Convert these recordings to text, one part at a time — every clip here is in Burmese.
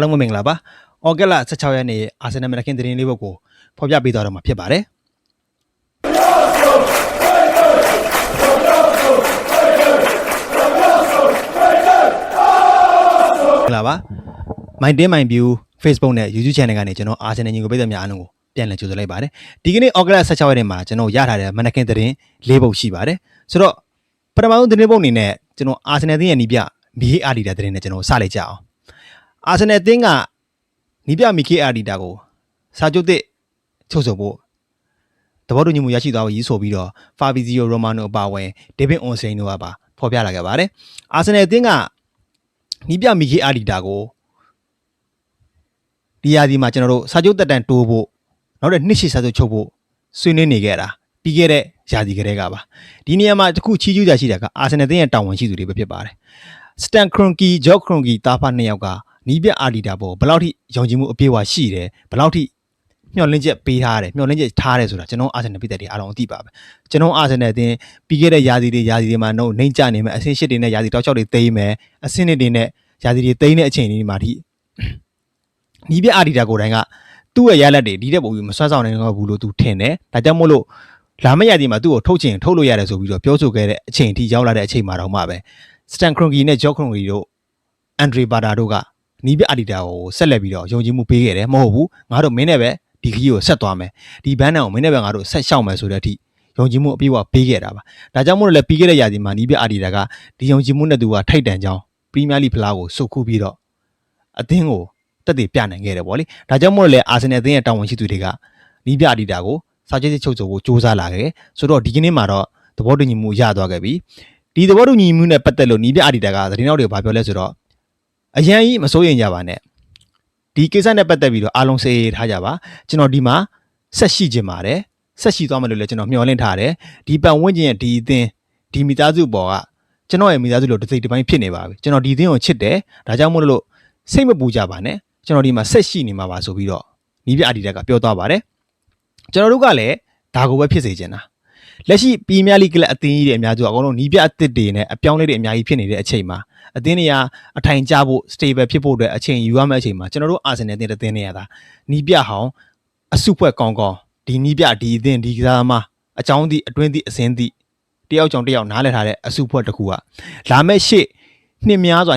လုံးမင်္ဂလာပါ။ဩဂတ်လ16ရက်နေ့အာဆင်နယ်မနက်ခင်းသတင်းလေးပုတ်ကိုဖော်ပြပေးသွားတော့မှာဖြစ်ပါတယ်။မင်္ဂလာပါ။ My Day My View Facebook နဲ့ YouTube Channel ကနေကျွန်တော်အာဆင်နယ်ညီကိုပြည်သက်များအားလုံးကိုပြန်လည်ကြိုဆိုလိုက်ပါတယ်။ဒီကနေ့ဩဂတ်လ16ရက်နေ့မှာကျွန်တော်ရထားတဲ့မနက်ခင်းသတင်းလေးပုတ်ရှိပါတယ်။ဆိုတော့ပထမဆုံးသတင်းပုတ်အနေနဲ့ကျွန်တော်အာဆင်နယ်သင်းရဲ့နီးပြမီဟေးအာဒီတာသတင်းနဲ့ကျွန်တော်စလိုက်ကြအောင်။အာဆင်နယ်သင်းကနီးပြမီခေအာဒီတာကိုစာချုပ်သစ်ချုပ်ဆိုဖို့သဘောတူညီမှုရရှိသွားပြီဆိုပြီးတော့ဖာဘီဇီယိုရိုမာနိုအပါအဝင်ဒေးဗစ်အွန်စိန်တို့ကပါဖော်ပြလာခဲ့ပါတယ်။အာဆင်နယ်အသင်းကနီးပြမီခေအာဒီတာကိုဒီရာသီမှာကျွန်တော်တို့စာချုပ်တက်တန်တိုးဖို့နောက်တဲ့နှစ်ရှည်စာချုပ်ချုပ်ဖို့ဆွေးနွေးနေခဲ့တာပြီးခဲ့တဲ့ရာသီကတည်းကပါဒီနေရာမှာတခုချီးကျူးကြရှိတာကအာဆင်နယ်အသင်းရဲ့တာဝန်ရှိသူတွေပဲဖြစ်ပါတယ်။စတန်ခရွန်ကီဂျော့ခရွန်ကီတာဖာနှစ်ယောက်ကနီးပြအာဒီတာပေါ်ဘယ်လောက်ထိယုံကြည်မှုအပြည့်အဝရှိတယ်ဘယ်လောက်ထိမျှော်လင့်ချက်ပေးထားတယ်မျှော်လင့်ချက်ထားတယ်ဆိုတာကျွန်တော်အာဆင်နယ်ပြည်သက်တွေအားလုံးအသိပါပဲကျွန်တော်အာဆင်နယ်အသင်းပြီးခဲ့တဲ့ရာသီတွေမှာနှုတ်နှိမ့်ကျနေမယ်အဆင့်၈တွေနဲ့ရာသီတောက်လျှောက်တွေသိမ်းမယ်အဆင့်တွေနဲ့ရာသီတွေသိမ်းတဲ့အချိန်တွေမှာထိနီးပြအာဒီတာကိုယ်တိုင်ကသူ့ရဲ့ရလက်တွေဒီတဲ့ပုံပြီးမဆွမ်းဆောင်နိုင်တော့ဘူးလို့သူထင်တယ်ဒါကြောင့်မို့လို့လာမယ့်ရာသီမှာသူ့ကိုထုတ်ချင်ထုတ်လို့ရတယ်ဆိုပြီးတော့ပြောဆိုခဲ့တဲ့အချိန်ထိရောက်လာတဲ့အချိန်မှာတော့မှပဲစတန်ခရွန်ကီနဲ့ဂျော့ခရွန်ကီတို့အန်ဒရီဘာတာတို့ကနီးပြအာဒီတာကိုဆက်လက်ပြီးတော့ယုံကြည်မှုပေးခဲ့တယ်မဟုတ်ဘူးငါတို့မင်းနဲ့ပဲဒီခရီးကိုဆက်သွားမယ်ဒီဘန်းတန်ကိုမင်းနဲ့ပဲငါတို့ဆက်ရှောက်မယ်ဆိုတဲ့အထိယုံကြည်မှုအပြည့်အဝပေးခဲ့တာပါဒါကြောင့်မို့လို့လည်းပြီးခဲ့တဲ့ရာသီမှာနီးပြအာဒီတာကဒီယုံကြည်မှုနဲ့သူကထိုက်တန်ကြောင်းပရီးမီးယားလိဖလားကိုစုခုပြီးတော့အသင်းကိုတက်တည်ပြနိုင်ခဲ့တယ်ပေါ့လေဒါကြောင့်မို့လို့လည်းအာဆင်နယ်အသင်းရဲ့တာဝန်ရှိသူတွေကနီးပြအာဒီတာကိုစာချုပ်ချုပ်ဆိုဖို့စ조사လာခဲ့ဆိုတော့ဒီကနေ့မှာတော့သဘောတူညီမှုရသွားခဲ့ပြီဒီသဘောတူညီမှုနဲ့ပတ်သက်လို့နီးပြအာဒီတာကသတင်းတော်တွေကိုပြောလဲဆိုတော့အရန်ကြီးမစိုးရင်ကြပါနဲ့ဒီကိစ္စနဲ့ပတ်သက်ပြီးတော့အားလုံးစေထားကြပါကျွန်တော်ဒီမှာဆက်ရှိခြင်းပါတယ်ဆက်ရှိသွားမယ်လို့လည်းကျွန်တော်မျှော်လင့်ထားတယ်ဒီပတ်ဝန်းကျင်ရဲ့ဒီအသင်းဒီမိသားစုပေါ်ကကျွန်တော်ရဲ့မိသားစုလိုတစ်စိတ်တစ်ပိုင်းဖြစ်နေပါပြီကျွန်တော်ဒီအသင်းကိုချစ်တယ်ဒါကြောင့်မို့လို့စိတ်မပူကြပါနဲ့ကျွန်တော်ဒီမှာဆက်ရှိနေမှာပါဆိုပြီးတော့နီးပြအာဒီတာကပြောသွားပါတယ်ကျွန်တော်တို့ကလည်းဒါကိုပဲဖြစ်စေချင်တာလက်ရှိပရီးမီးယားလိကလပ်အသင်းကြီးတွေအများစုအကုန်လုံးနီးပြအသစ်တွေနဲ့အပြောင်းလဲတွေအများကြီးဖြစ်နေတဲ့အချိန်မှာအသင်းတွေကအထိုင်ကျဖို့ stable ဖြစ်ဖို့အတွက်အချိန်ယူရမယ့်အချိန်မှာကျွန်တော်တို့အာဆင်နယ်အသင်းတွေရတာနီးပြဟောင်းအစုဖွဲ့ကောင်းကောင်းဒီနီးပြဒီအသင်းဒီကစားသမားအကြောင်းသည့်အတွင်းသည့်အစင်းသည့်တယောက်ကြောင့်တယောက်နားလည်ထားတဲ့အစုဖွဲ့တစ်ခုကလာမဲ့ရှေ့နှစ်များစွာ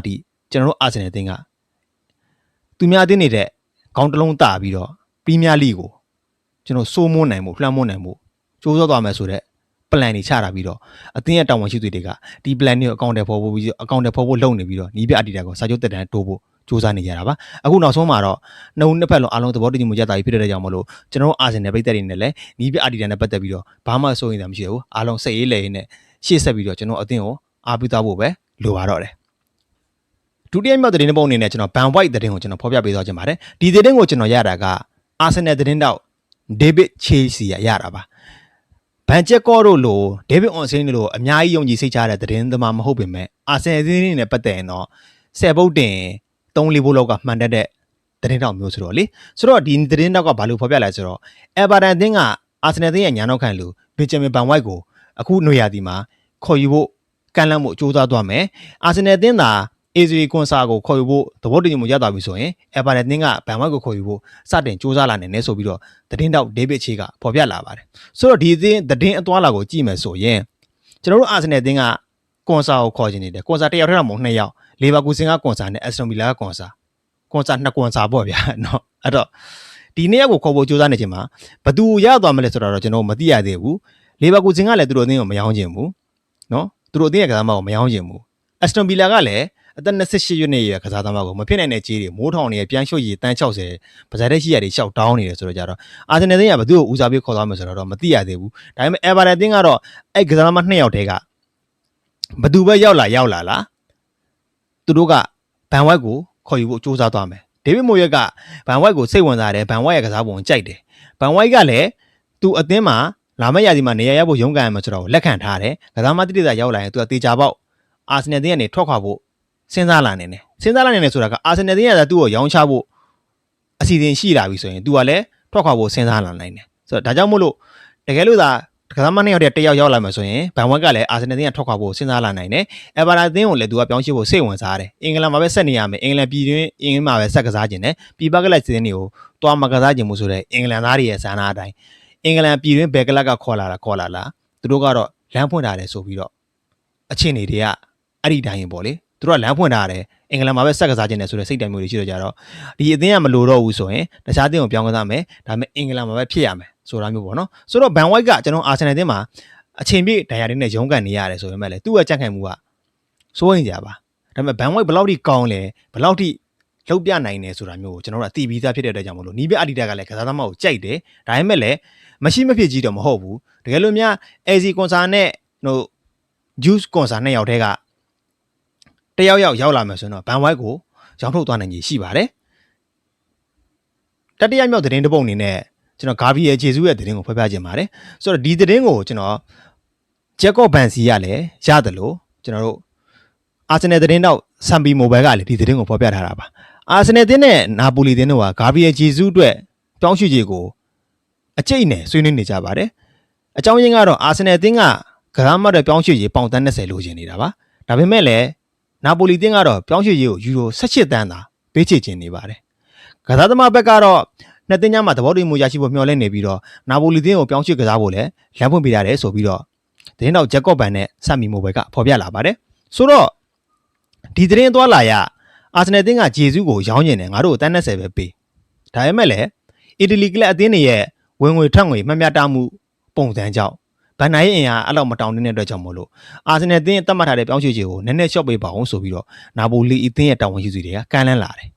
တိကျွန်တော်တို့အာဆင်နယ်အသင်းကသူများအသင်းနေတဲ့ခေါင်းတစ်လုံးတာပြီးတော့ပရီးမီးယားလိကိုကျွန်တော်စိုးမိုးနိုင်မှုလွှမ်းမိုးနိုင်မှုစူးစမ်းသွားမယ်ဆိုတော့ plan တွေချတာပြီးတော့အသင်းရဲ့တာဝန်ရှိသူတွေကဒီ plan တွေကိုအကောင့်တွေဖော်ဖို့လုပ်နေပြီးတော့နီးပြအာဒီတာကိုစာချုပ်တက်တန်းတိုးဖို့စူးစမ်းနေကြတာပါအခုနောက်ဆုံးမှာတော့နှစ်ဖက်လုံးအားလုံးသဘောတူညီမှုရတာဖြစ်တဲ့ကြောင့်မလို့ကျွန်တော်တို့အာဆင်နယ်ပြည်သက်တွေနဲ့လည်းနီးပြအာဒီတာနဲ့ပတ်သက်ပြီးတော့ဘာမှစိုးရိမ်တာမရှိဘူးအားလုံးစိတ်အေးလေနဲ့ရှေ့ဆက်ပြီးတော့ကျွန်တော်အသင်းကိုအားပေးသွားဖို့ပဲလိုပါတော့တယ်ဒုတိယမြောက်သတင်းပုံအနေနဲ့ကျွန်တော်ဘန်ဝိုက်သတင်းကိုကျွန်တော်ဖော်ပြပေးသွားခြင်းပါတယ်ဒီသတင်းကိုကျွန်တော်ရတာကအာဆင်နယ်သတင်းတောက်ဒေးဗစ်ချေးစီရတာပါဘန်ချက်ကော့တို့လိုဒေးဗစ်အွန်စင်းတို့လိုအများကြီးယုံကြည်စိတ်ချတဲ့သတင်းသမားမဟုတ်ပေမဲ့အာဆင်နယ်သတင်းတွေနဲ့ပတ်သက်ရင်တော့10ပုတ်တင်3-4ပုတ်လောက်ကမှန်တတ်တဲ့သတင်းတောက်မျိုးဆိုတော့လေဆိုတော့ဒီသတင်းတောက်ကဘာလို့ဖော်ပြလဲဆိုတော့အဲဗာတန်အသင်းကအာဆင်နယ်အသင်းရဲ့ညာနောက်ခံလူဘင်ဂျမင်ဘန်ဝိုက်ကိုအခုနွေရာသီမှာခေါ်ယူဖို့ကမ်းလှမ်းဖို့စူးစမ်းသွားမယ်အာဆင်နယ်အသင်းသာအေဇရီကွန်ဆာကိုခေါ်ယူဖို့သဘောတူညီမှုရသွားပြီဆိုရင်အဲဗာတန်အသင်းကဘန်ဝိုက်ကိုခေါ်ယူဖို့စတင်စူးစမ်းလာနိုင်တယ်ဆိုပြီးတော့သတင်းတောက်ဒေးဗစ်ချေးကဖော်ပြလာပါတယ်ဆိုတော့ဒီအသင်းသတင်းအသွားလာကိုကြည့်မယ်ဆိုရင်ကျွန်တော်တို့အာဆင်နယ်အသင်းကကွန်ဆာကိုခေါ်ချင်နေတယ်ကွန်ဆာတစ်ယောက်ထက်တော့မဟုတ်2ယောက်လီဗာပူးစင်ကကွန်ဆာနဲ့အက်စတွန်ဗီလာကကွန်ဆာ2ကွန်ဆာပေါ့ဗျာเนาะအဲ့တော့ဒီ2ယောက်ကိုခေါ်ဖို့စူးစမ်းနေချိန်မှာဘသူရသွားမလဲဆိုတော့ကျွန်တော်မသိရသေးဘူးလီဗာပူးစင်ကလည်းသူတို့အသင်းကိုမရောင်းချင်ဘူးเนาะသူတို့အသင်းရဲ့ကစားသမားကိုမရောင်းချင်ဘူးအက်စတွန်ဗီလာကလည်းအသက်28ရက်ရဲ့ကစားသမားကိုမဖြစ်နိုင်တဲ့ကြေးတွေမိုးထောင်နေပြန်လျှော့ရည်တန်း60ပါဇာတဲ့ရှိရတွေရှောက်တောင်းနေတယ်ဆိုတော့ကြတော့အာဆင်နယ်အသင်းကဘသူ့ကိုဦးစားပေးခေါ်သွားမယ်ဆိုတော့မသိရသေးဘူးဒါပေမဲ့အဲဗာတန်အသင်းကတော့အဲ့ကစားသမား2ယောက်တည်းကဘသူပဲရောက်လာလားသူတို့ကဘန်ဝိုက်ကိုခေါ်ယူဖို့စူးစမ်းသွားမယ်ဒေးဗစ်မိုယက်ကဘန်ဝိုက်ကိုစိတ်ဝင်စားတယ်ဘန်ဝိုက်ရဲ့ကစားပုံကြိုက်တယ်ဘန်ဝိုက်ကလည်းသူအသင်းမှာလာမယ့်ရာသီမှာနေရာရဖို့ရုန်းကန်ရမှာဆိုတော့လက်ခံထားတယ်ကစားသမားတိတိကျရောက်လာရင်သူကတေချာပေါက်အာဆင်နယ်အသင်းကနေထွက်ခွာဖို့စဉ်းစားလာနေတယ်ဆိုတာကအာဆင်နယ်အသင်းကသူ့ကိုရောင်းချဖို့အစီအစဉ်ရှိလာပြီဆိုရင်သူကလည်းထွက်ခွာဖို့စဉ်းစားလာနိုင်တယ်ဆိုတော့ဒါကြောင့်မို့လို့တကယ်လို့သာ ကစားမနှစ်ယောက်တည်းရောက်လာမယ်ဆိုရင်ဘန်ဝက်ကလည်းအာဆင်နယ်တင်းကထွက်ခွာဖို့စဉ်းစားလာနိုင်တယ်။အဗာရာတင်းကိုလည်းသူကပြောင်းရွှေ့ဖို့စိတ်ဝင်စားတယ်။အင်္ဂလန်မှာပဲဆက်နေရမယ်။အင်္ဂလန်ပြည်တွင်းအင်္ဂလန်မှာပဲဆက်ကစားခြင်းနဲ့ပြည်ပကလပ်တင်းတွေကိုတွားမကစားခြင်းမှုဆိုတဲ့အင်္ဂလန်သားတွေရဲ့ဆန္ဒအတိုင်းအင်္ဂလန်ပြည်တွင်းဘယ်ကလပ်ကခေါ်လာသူတို့ကတော့လမ်းဖွင့်ထားတယ်ဆိုပြီးတော့အခြေအနေတွေကအဲ့ဒီတိုင်းပေါ့လေသူတို့ကလမ်းဖွင့်ထားတယ်အင်္ဂလန်မှာပဲဆက်ကစားခြင်းနဲ့ဆိုတဲ့စိတ်တိုင်မျိုးတွေရှိတော့ကြတော့ဒီအသင်းကမလိုတော့ဘူးဆိုရင်တခြားအသင်းကိုပြောင်းကစားမယ်ဒါပေမဲ့အင်္ဂလန်မှာပဲဖြစ်ရမယ်ဆိုတာမျိုးပေါ့နော်ဆိုတော့ဘန်ဝိုက်ကကျွန်တော်အာဆင်နယ်အသင်းမှာအချိန်ပြည့်ဒဏ်ရာတွေနဲ့ရုန်းကန်နေရတယ်ဆိုပေမဲ့လည်းသူ့ရဲ့ကြက်ခံမှုကစိုးရင်ကြပါဒါပေမဲ့ဘန်ဝိုက်ဘယ်လောက်ထိကောင်းလဲဘယ်လောက်ထိလှုပ်ပြနိုင်တယ်ဆိုတာမျိုးကိုကျွန်တော်တို့အသိပြီးသားဖြစ်တဲ့အတွက်ကြောင့်မလို့နီးပြအဒီတာကလည်းကစားသမားကိုကြိုက်တယ်ဒါပေမဲ့လည်းမရှိမဖြစ်ကြီးတော့မဟုတ်ဘူးတကယ်လို့များအေဇီကွန်ဆာနဲ့ဂျူးကွန်ဆာနှစ်ယောက်တည်းကတယောက်ရောက်လာမယ်ဆိုတော့ဘန်ဝိုက်ကိုရောင်းထုတ်သွားနိုင်ကြီးရှိပါတယ်တတိယမြောက်သတင်းတစ်ပုဒ်အနေနဲ့ကျွန်တော်ဂါဘရီယယ်ဂျေဇူးရဲ့သတင်းကိုဖော်ပြခြင်းပါတယ်ဆိုတော့ဒီသတင်းကိုကျွန်တော်ဂျက်ကော့ဘန်စီကလည်းရတယ်လို့ကျွန်တော်တို့အာဆင်နယ်သတင်းတော့ဆမ်ပီမိုဘိုင်ကလည်းဒီသတင်းကိုဖော်ပြထားတာပါအာဆင်နယ်တင်းနဲ့နာပိုလီတင်းတို့ကဂါဘရီယယ်ဂျေဇူးအတွက်ပြောင်းရွှေ့ခြင်းကိုအကျိတ်နဲ့ဆွေးနွေးနေကြပါတယ်အကြောင်းရင်းကတော့အာဆင်နယ်တင်းကကစားမတဲ့ပြောင်းရွှေ့ခြင်းပေါင်တန်း20လိုချင်နေတာပါဒါပေမဲ့လည်းနာပိုလီတင်းကတော့ပြောင်းရွှေ့ခြင်းကိုယူရို18တန်းသာပေးချေခြင်းနေပါတယ်ကစားသမားဘက်ကတော့နှစ်တင်းညမှာသဘောတူမှုရရှိဖို့မျှော်လင့်နေပြီးတော့နာပိုလီတင်းကိုပြောင်းရွှေ့ကစားဖို့လည်းလမ်းဖွင့်ပေးရတယ်ဆိုပြီးတော့သတင်းတော်ဂျက်ကော့ဘန်နဲ့ဆမ်မီမိုဘိုင်ကဖော်ပြလာပါတယ်ဆိုတော့ဒီသတင်းသွားလာရအာဆင်နယ်တင်းကဂျေဇူးကိုရောင်းကျင်တယ်ငါတို့တန်း20ပဲပေးဒါပေမဲ့လည်းအီတလီကလပ်အသင်းတွေရဲ့ဝင်ငွေထွက်ငွေမှတ်မြတ်တာမှုပုံစံကြောင့်ဘန်နိုင်ရဲ့အင်အားအဲ့လောက်မတောင်းနေတဲ့အတွက်ကြောင့်မို့လို့အာဆင်နယ်တင်းသတ်မှတ်ထားတဲ့ပြောင်းရွှေ့ခြင်းကိုနည်းနည်းလျှော့ပေးပါအောင်ဆိုပြီးတော့နာပိုလီအသင်းရဲ့တာဝန်ရှိသူတွေကကမ်းလှမ်းလာတယ်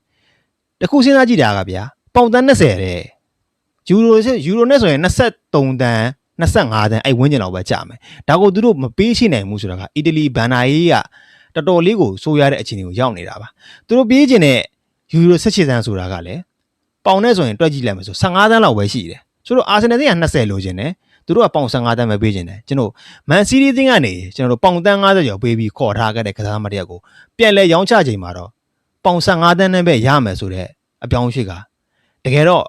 တခုစဉ်းစားကြည့်တာကဗျာပေါင်တန်း20တဲ့ယူရိုနဲ့ဆိုရင်23တန်း25တန်းအဲ့ဝန်းကျင်လောက်ပဲကြာမယ်ဒါကိုသူတို့မပေးရှိနိုင်ဘူးဆိုတာကအီတလီဘန်နိုင်ကတော်တော်လေးကိုစိုးရတဲ့အခြေအနေကိုရောက်နေတာပါသူတို့ပေးခြင်းနဲ့ယူရို18တန်းဆိုတာကလည်းပေါင်နဲ့ဆိုရင်တွက်ကြည့်လိုက်မယ်ဆို15တန်းလောက်ပဲရှိတယ်ဆိုတော့အာဆင်နယ်တင်းက20လိုချင်တယ်သူတို့ကပေါင်15တန်းပဲပေးခြင်းတယ်ကျွန်တော်မန်စီးတီးတင်းကနေကျွန်တော်တို့ပေါင်တန်း50ကျော်ပေးပြီးခေါ်ထားခဲ့တဲ့ကစားသမားတယောက်ကိုပြန်လဲရောင်းချချိန်မှာတော့ပေါင်15တန်းနဲ့ပဲရမယ်ဆိုတဲ့အပြောင်းအရွှေ့ကတကယ်တော့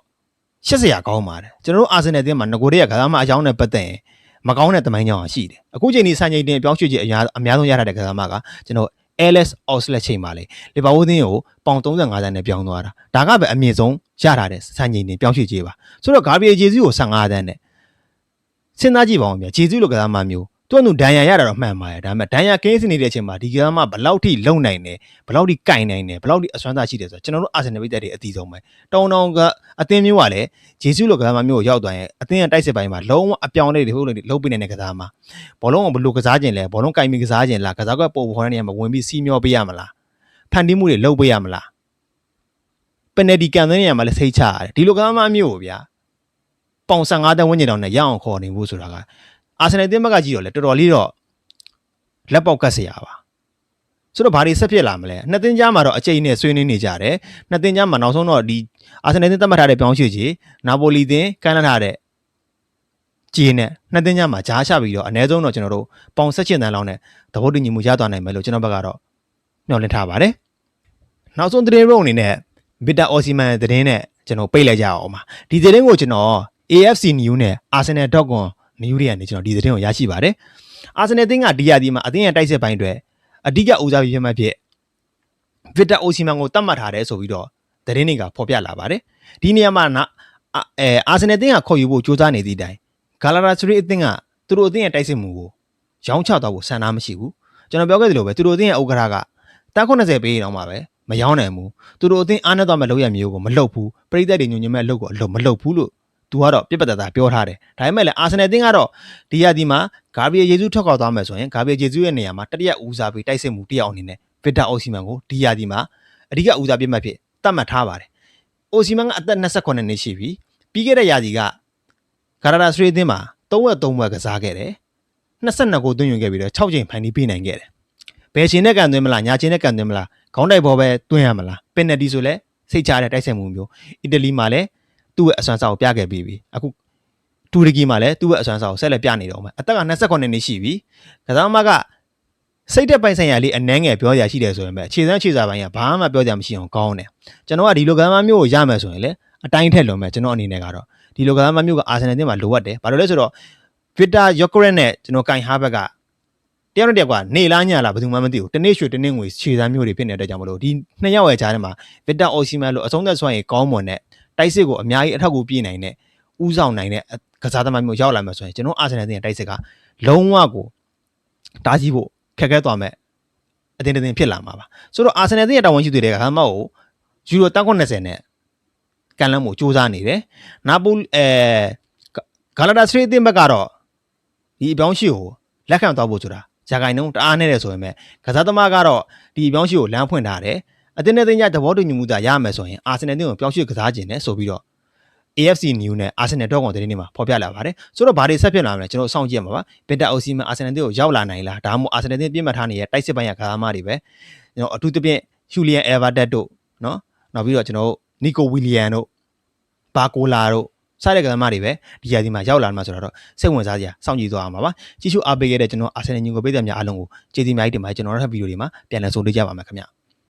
80ရာကောင်းပါတယ်ကျွန်တော်တို့အာဆင်နယ်တင်းမှာငကိုတည်းကကစားသမားအကြောင်းနဲ့ပတ်သက်ရင်မကောင်းတဲ့သမိုင်းကြောင်းရှိတယ်အခုချိန်ဒီစံချိန်တင်ပြောင်းရွှေ့ခြင်းအများဆုံးရထားတဲ့ကစားသမားကကျွန်တော် LS Oxlade ချိန်ပါလေလီဗာပူးသင်းကိုပေါင်35တန်းနဲ့ပြောင်းသွားတာဒါကပဲအမြင့်ဆုံးရထားတဲ့စံချိန်တင်ပြောင်းရွှေ့ခြင်းပါဆိုတော့ဂါဘရီယယ်ဂျေဇူးကို15တန်းနဲ့စဉ်းစားကြည့်ပါဦးဗျာဂျေဇူးလိုကစားသမားမျိုးသူကဒဏ်ရာရတာတော့မှန်ပါတယ်ဒါပေမဲ့ဒဏ်ရာကင်းစင်နေတဲ့အချိန်မှာဒီကစားသမားဘယ်လောက်ထိလုံနိုင်တယ်ဘယ်လောက်ထိကင်နိုင်တယ်ဘယ်လောက်ထိအစွမ်းသားရှိတယ်ဆိုတော့ကျွန်တော်တို့အာဆင်နယ်ပိတ်သက်တွေအတီးဆုံးပဲတောင်းကအသင်းမျိုးကလည်းဂျေဇူးလိုကစားသမားမျိုးကိုရောက်သွားရင်အသင်းရဲ့တိုက်စစ်ပိုင်းမှာလုံးဝအပြောင်းအလဲတွေဟုတ်လို့လုံးပြနေတဲ့ကစားသမားဘောလုံးကိုဘယ်လိုကစားခြင်းလဲဘောလုံးကင်ပြီးကစားခြင်းလားကစားကွက်ပုံပေါ်တဲ့နေရာမှာဝင်ပြီးစီးမျောပေးရမလားဖန်တီးမှုတွေလုပ်ပေးရမလားပယ်နယ်တီကန်တဲ့နေရာမှာလည်းစိတ်ချရတယ်ဒီလိုကစားသမားမျိုးကိုဗျာပေါင်15တန်းဝန်းကျင်တောင်နဲ့ရအောင်ခေါ်နေဖို့ဆိုတာကအာဆင်နယ်တင်းဘက်ကကြည့်တော့လေတော်တော်လေးတော့လက်ပေါက်ကတ်စရာပါဆိုတော့ဘာတွေဆက်ဖြစ်လာမလဲနှစ်သင်းကြားမှာတော့အကျိတ်နဲ့ဆွေးနွေးနေကြတယ်နှစ်သင်းကြားမှာနောက်ဆုံးတော့ဒီအာဆင်နယ်တင်းသတ်မှတ်ထားတဲ့ပြောင်းရွှေ့ကြီးနာပိုလီတင်းကမ်းလှမ်းထားတဲ့ဂျေနဲ့နှစ်သင်းကြားမှာကြားချပြီးတော့အနည်းဆုံးတော့ကျွန်တော်တို့ပေါင်17တန်းလောက်နဲ့သဘောတူညီမှုရသွားနိုင်မယ်လို့ကျွန်တော်ဘက်ကတော့မျှော်လင့်ထားပါတယ်နောက်ဆုံးသတင်းရုံအနေနဲ့ဗစ်တာအော်စီမန်သတင်းနဲ့ကျွန်တော်ပိတ်လိုက်ကြအောင်ပါဒီသတင်းကိုကျွန်တော် AFC News နဲ့ Arsenal.com News တွေကနေကျွန်တော်ဒီသတင်းကိုရရှိပါတယ်အာဆင်နယ်တင်းကဒီယာဒီမှာအသင်းရဲ့တိုက်စစ်ပိုင်းတွေအဓိကဦးစားပေးဖြစ်မှဖြစ်ဗစ်တာအိုစီမန်ကိုတတ်မှတ်ထားတယ်ဆိုပြီးတော့သတင်းတွေကဖော်ပြလာပါတယ်ဒီနေရာမှာအာဆင်နယ်တင်းကခေါ်ယူဖို့ကြိုးစားနေသည့်တိုင်ဂါလာတာစရီအသင်းကသူတို့အသင်းရဲ့တိုက်စစ်မှုကိုရောင်းချတော့ဖို့ဆန္ဒမရှိဘူးကျွန်တော်ပြောခဲ့သလိုပဲသူတို့အသင်းရဲ့ဥက္ကဋ္ဌကတန်း90ပေးရင်တော့မှပဲမရောင်းနိုင်ဘူးသူတို့အသင်းအားနဲ့တော့မဲ့လုပ်ရမျိုးကိုမလုပ်ဘူးပရိသတ်တွေညွှန်ညမဲ့အလုပ်ကိုအလုပ်မလုပ်ဘူးလို့သူကတော့ပြစ်ပတတာပြောထားတယ်ဒါပေမဲ့လည်းအာဆင်နယ်တင်းကတော့ဒီယာဒီမှာဂါဘရီယယ်ဂျေဇူးထွက်ခွာသွားမယ်ဆိုရင်ဂါဘရီယယ်ဂျေဇူးရဲ့နေရာမှာတတိယဦးစားပေးတိုက်စစ်မှုတယောက်အနေနဲ့ဗစ်တာအိုစီမန်ကိုဒီယာဒီမှာအဓိကဦးစားပေးမှဖြစ်တတ်မှတ်ထားပါတယ်အိုစီမန်ကအသက်28နှစ်ရှိပြီပြီးခဲ့တဲ့ယာဒီကဂါလာတာစရီအသင်းမှာ3ဝက်ကစားခဲ့တယ်22ကိုသွင်းယူခဲ့ပြီးတော့6ချိန်ဖန်တီးပေးနိုင်ခဲ့တယ်ဘယ်ချိန်နဲ့ကန်သွင်းမလားညာချိန်နဲ့ကန်သွင်းမလားခေါင်းတိုက်ဘောပဲသွင်းရမလားပင်နယ်တီဆိုလဲစိတ်ချတဲ့တိုက်စစ်မှုမျိုးအီတလီမှာလည်းသူ့ရဲ့အစွမ်းစားကိုပြခဲ့ပြီးပြီအခုတူရကီမှာလည်းသူ့ရဲ့အစွမ်းစားကိုဆက်လက်ပြနေတော့မယ်အသက်က28နှစ်ရှိပြီကစားသမားကစိတ်တက်ပိုင်ဆိုင်ရာလေးအနှဲငယ်ပြောရရှိတယ်ဆိုရင်ပဲခြေစမ်းခြေစားပိုင်းကဘာမှပြောကြမရှိအောင်ကောင်းတယ်ကျွန်တော်ကဒီလိုကစားသမားမျိုးကိုရမယ်ဆိုရင်လေအတိုင်းထက်လွန်မယ်ကျွန်တော်အနေနဲ့ကတော့ဒီလိုကစားသမားမျိုးကအာဆင်နယ်တင်းမှာလိုအပ်တယ်ဘာလို့လဲဆိုတော့ Victor Gyökeres နဲ့ကျွန်တော်ကင်ဟာဘက်ကတယောက်နဲ့တယောက်ကနေလားညလားဘယ်သူမှမသိဘူးတနေ့ရွှေတနေ့ငွေခြေသားမျိုးတွေဖြစ်နေတဲ့ကြောင့်မလို့ဒီနှစ်ယောက်ရဲ့ကြားထဲမှာ Victor Osimhen လို့အဆုံးသက်စွမ်းရည်ကောင်းမွန်တဲ့တိုက်စစ်ကိုအများကြီးအထောက်အကူပြနိုင်တဲ့ဥဆောင်နိုင်တဲ့ကစားသမားမျိုးရောက်လာမှဆိုရင်ကျွန်တော်အာဆင်နယ်ရဲ့တိုက်စစ်ကလုံးဝကိုတားကြီးဖို့ခက်ခဲသွားမယ်အတင်းတင်းဖြစ်လာမှာပါဆိုတော့အာဆင်နယ်ရဲ့တာဝန်ရှိသူတွေကခါမောက်ကိုယူရို190နဲ့ကန်လန်းမှုစူးစမ်းနေတယ်နာပိုဂါလာတာစရေးအသင်းဘက်ကတော့ဒီအပြောင်းရှိကိုလက်ခံသွားဖို့ဆိုတာဂျာဂိုင်နှုံးတအားနဲ့တယ်ဆိုရင်ပဲကစားသမားကတော့ဒီအပြောင်းရှိကိုလမ်းဖွင့်ထားတယ်အသင်းနဲ့အသင်းညသဘောတူညီမှုသာရမယ်ဆိုရင်အာဆင်နယ်အသင်းကိုပြောင်းရှိကစားခြင်းနဲ့ဆိုပြီးတော့ AFC New နဲ့ Arsenal တော့ကောင်တဲ့နေ့မှာဖော်ပြလာပါတယ်ဆိုတော့ဘာတွေဆက်ဖြစ်လာမလဲကျွန်တော်စောင့်ကြည့်ရမှာပါ Victor Osimhen Arsenal အသင်းကိုရောက်လာနိုင်လားဒါမှမဟုတ် Arsenal အသင်းပြင်မှတ်ထားနေတဲ့တိုက်စစ်ပိုင်းကကစားသမားတွေပဲကျွန်တော်အထူးသဖြင့် Julian Alvarez တို့နော်နောက်ပြီးတော့ကျွန်တော်တို့ Nico Williams တို့ Barcola တို့စတဲ့ကစားသမားတွေပဲဒီရာသီမှာရောက်လာမှာဆိုတော့စိတ်ဝင်စားစရာစောင့်ကြည့်သွားအောင်ပါကြည့်ရှုအားပေးခဲ့တဲ့ကျွန်တော် Arsenal ညကိုပေးတဲ့များအားလုံးကိုကျေးဇူးအများကြီးတင်ပါတယ်ကျွန်တော်တို့ထပ်ဗီဒီယိုတွေမှာပြန်လည်ဆုံတွေ့ကြပါမယ်ခင်ဗျ